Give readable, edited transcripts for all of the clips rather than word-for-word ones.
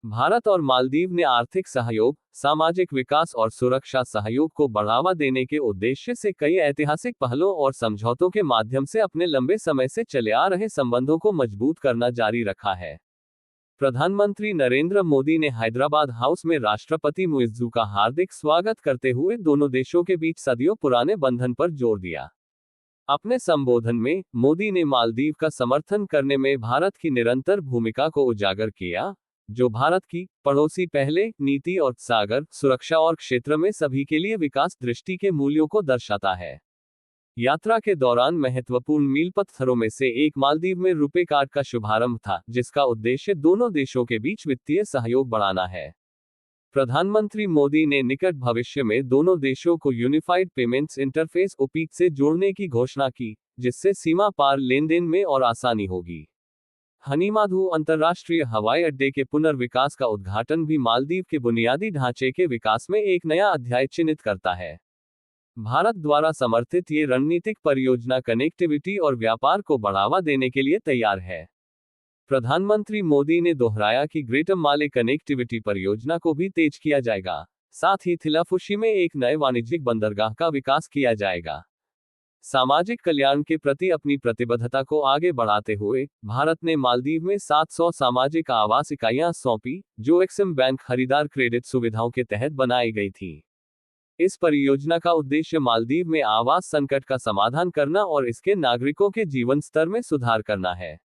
भारत और मालदीव ने आर्थिक सहयोग, सामाजिक विकास और सुरक्षा सहयोग को बढ़ावा देने के उद्देश्य से कई ऐतिहासिक पहलों और समझौतों के माध्यम से अपने लंबे समय से चले आ रहे संबंधों को मजबूत करना जारी रखा है। प्रधानमंत्री नरेंद्र मोदी ने हैदराबाद हाउस में राष्ट्रपति मुइज्जू का हार्दिक स्वागत करते हुए दोनों देशों के बीच सदियों पुराने बंधन पर जोर दिया। अपने संबोधन में मोदी ने मालदीव का समर्थन करने में भारत की निरंतर भूमिका को उजागर किया, जो भारत की पड़ोसी पहले नीति और सागर सुरक्षा और क्षेत्र में सभी के लिए विकास दृष्टि के मूल्यों को दर्शाता है। यात्रा के दौरान महत्वपूर्ण मील पत्थरों में से एक मालदीव में रुपे कार्ड का शुभारंभ था, जिसका उद्देश्य दोनों देशों के बीच वित्तीय सहयोग बढ़ाना है। प्रधानमंत्री मोदी ने निकट भविष्य में दोनों देशों को यूनिफाइड पेमेंट्स इंटरफेस ओपीक से जोड़ने की घोषणा की, जिससे सीमा पार लेनदेन में और आसानी होगी। हनीमाधु अंतर्राष्ट्रीय हवाई अड्डे के पुनर्विकास का उद्घाटन भी मालदीव के बुनियादी ढांचे के विकास में एक नया अध्याय चिन्हित करता है। भारत द्वारा समर्थित ये रणनीतिक परियोजना कनेक्टिविटी और व्यापार को बढ़ावा देने के लिए तैयार है। प्रधानमंत्री मोदी ने दोहराया कि ग्रेटर माले कनेक्टिविटी परियोजना को भी तेज किया जाएगा, साथ ही थिलाफुशी में एक नए वाणिज्यिक बंदरगाह का विकास किया जाएगा। सामाजिक कल्याण के प्रति अपनी प्रतिबद्धता को आगे बढ़ाते हुए भारत ने मालदीव में 700 सामाजिक आवास इकाइयां सौंपी, जो एक्सिम बैंक खरीदार क्रेडिट सुविधाओं के तहत बनाई गई थी। इस परियोजना का उद्देश्य मालदीव में आवास संकट का समाधान करना और इसके नागरिकों के जीवन स्तर में सुधार करना है।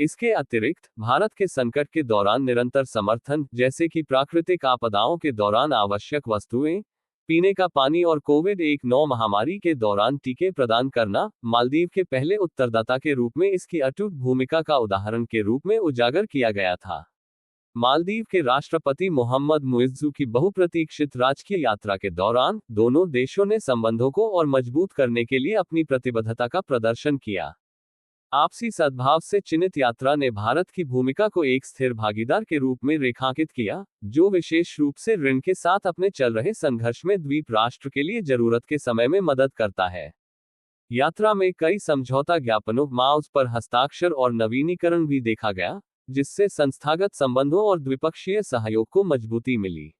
इसके अतिरिक्त भारत के संकट के दौरान निरंतर समर्थन, जैसे कि प्राकृतिक आपदाओं के दौरान आवश्यक वस्तुएं, पीने का पानी और कोविड-19 महामारी के दौरान टीके प्रदान करना, मालदीव के पहले उत्तरदाता के रूप में इसकी अटूट भूमिका का उदाहरण के रूप में उजागर किया गया था। मालदीव के राष्ट्रपति मोहम्मद मुइज्जू की बहुप्रतीक्षित राजकीय यात्रा के दौरान दोनों देशों ने संबंधों को और मजबूत करने के लिए अपनी प्रतिबद्धता का प्रदर्शन किया। आपसी सद्भाव से चिन्हित यात्रा ने भारत की भूमिका को एक स्थिर भागीदार के रूप में रेखांकित किया, जो विशेष रूप से ऋण के साथ अपने चल रहे संघर्ष में द्वीप राष्ट्र के लिए जरूरत के समय में मदद करता है। यात्रा में कई समझौता ज्ञापनों माउस पर हस्ताक्षर और नवीनीकरण भी देखा गया, जिससे संस्थागत संबंधों और द्विपक्षीय सहयोग को मजबूती मिली।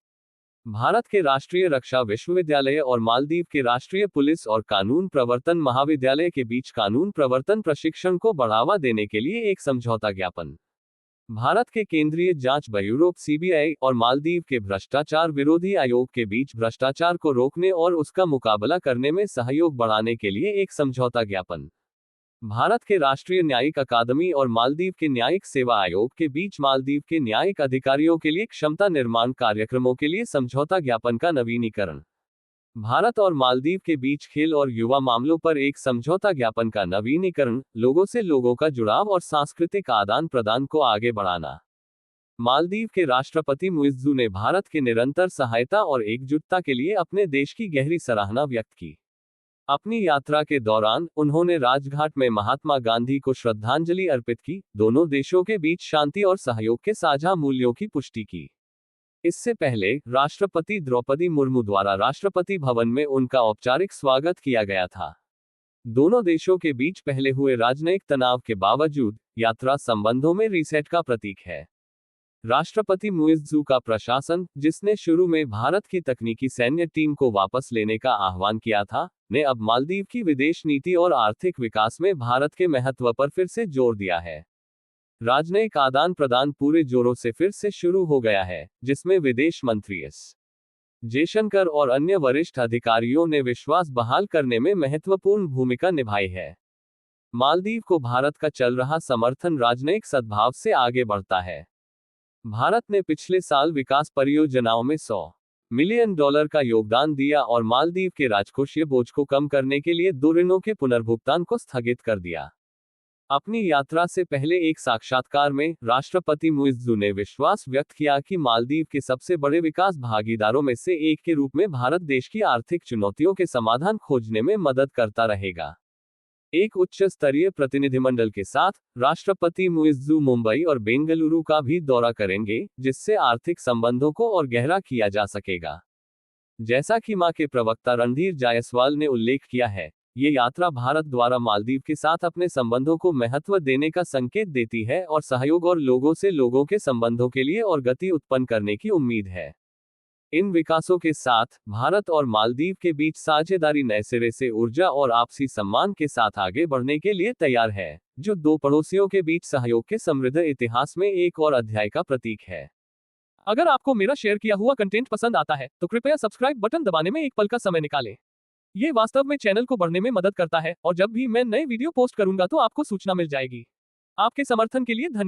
भारत के राष्ट्रीय रक्षा विश्वविद्यालय और मालदीव के राष्ट्रीय पुलिस और कानून प्रवर्तन महाविद्यालय के बीच कानून प्रवर्तन प्रशिक्षण को बढ़ावा देने के लिए एक समझौता ज्ञापन। भारत के केंद्रीय जांच ब्यूरो सीबीआई और मालदीव के भ्रष्टाचार विरोधी आयोग के बीच भ्रष्टाचार को रोकने और उसका मुकाबला करने में सहयोग बढ़ाने के लिए एक समझौता ज्ञापन। भारत के राष्ट्रीय न्यायिक अकादमी और मालदीव के न्यायिक सेवा आयोग के बीच मालदीव के न्यायिक अधिकारियों के लिए क्षमता निर्माण कार्यक्रमों के लिए समझौता ज्ञापन का नवीनीकरण। भारत और मालदीव के बीच खेल और युवा मामलों पर एक समझौता ज्ञापन का नवीनीकरण, लोगों से लोगों का जुड़ाव और सांस्कृतिक आदान प्रदान को आगे बढ़ाना। मालदीव के राष्ट्रपति मुइज्जू ने भारत के निरंतर सहायता और एकजुटता के लिए अपने देश की गहरी सराहना व्यक्त की। अपनी यात्रा के दौरान उन्होंने राजघाट में महात्मा गांधी को श्रद्धांजलि अर्पित की, दोनों देशों के बीच शांति और सहयोग के साझा मूल्यों की पुष्टि की। इससे पहले राष्ट्रपति द्रौपदी मुर्मू द्वारा राष्ट्रपति भवन में उनका औपचारिक स्वागत किया गया था। दोनों देशों के बीच पहले हुए राजनयिक तनाव के बावजूद यात्रा संबंधों में रीसेट का प्रतीक है। राष्ट्रपति मुइज्जू का प्रशासन, जिसने शुरू में भारत की तकनीकी सैन्य टीम को वापस लेने का आह्वान किया था, ने अब मालदीव की विदेश नीति और आर्थिक विकास में भारत के महत्व पर फिर से जोर दिया है। राजनयिक आदान प्रदान पूरे जोरों से फिर से शुरू हो गया है, जिसमें विदेश मंत्री एस जयशंकर और अन्य वरिष्ठ अधिकारियों ने विश्वास बहाल करने में महत्वपूर्ण भूमिका निभाई है। मालदीव को भारत का चल रहा समर्थन राजनयिक सद्भाव से आगे बढ़ता है। भारत ने पिछले साल विकास परियोजनाओं में $100 मिलियन का योगदान दिया और मालदीव के राजकोषीय बोझ को कम करने के लिए 2 ऋणों के पुनर्भुगतान को स्थगित कर दिया। अपनी यात्रा से पहले एक साक्षात्कार में राष्ट्रपति मुइज्जू ने विश्वास व्यक्त किया कि मालदीव के सबसे बड़े विकास भागीदारों में से एक के रूप में भारत देश की आर्थिक चुनौतियों के समाधान खोजने में मदद करता रहेगा। एक उच्च स्तरीय प्रतिनिधिमंडल के साथ राष्ट्रपति मुइज्जू मुंबई और बेंगलुरु का भी दौरा करेंगे, जिससे आर्थिक संबंधों को और गहरा किया जा सकेगा। जैसा कि मां के प्रवक्ता रणधीर जायसवाल ने उल्लेख किया है, ये यात्रा भारत द्वारा मालदीव के साथ अपने संबंधों को महत्व देने का संकेत देती है और सहयोग और लोगों से लोगों के संबंधों के लिए और गति उत्पन्न करने की उम्मीद है। इन विकासों के साथ भारत और मालदीव के बीच साझेदारी नए सिरे से ऊर्जा और आपसी सम्मान के साथ आगे बढ़ने के लिए तैयार है, जो दो पड़ोसियों के बीच सहयोग के समृद्ध इतिहास में एक और अध्याय का प्रतीक है। अगर आपको मेरा शेयर किया हुआ कंटेंट पसंद आता है तो कृपया सब्सक्राइब बटन दबाने में एक पल का समय निकालें। ये वास्तव में चैनल को बढ़ने में मदद करता है और जब भी मैं नए वीडियो पोस्ट करूंगा तो आपको सूचना मिल जाएगी। आपके समर्थन के लिए धन्यवाद।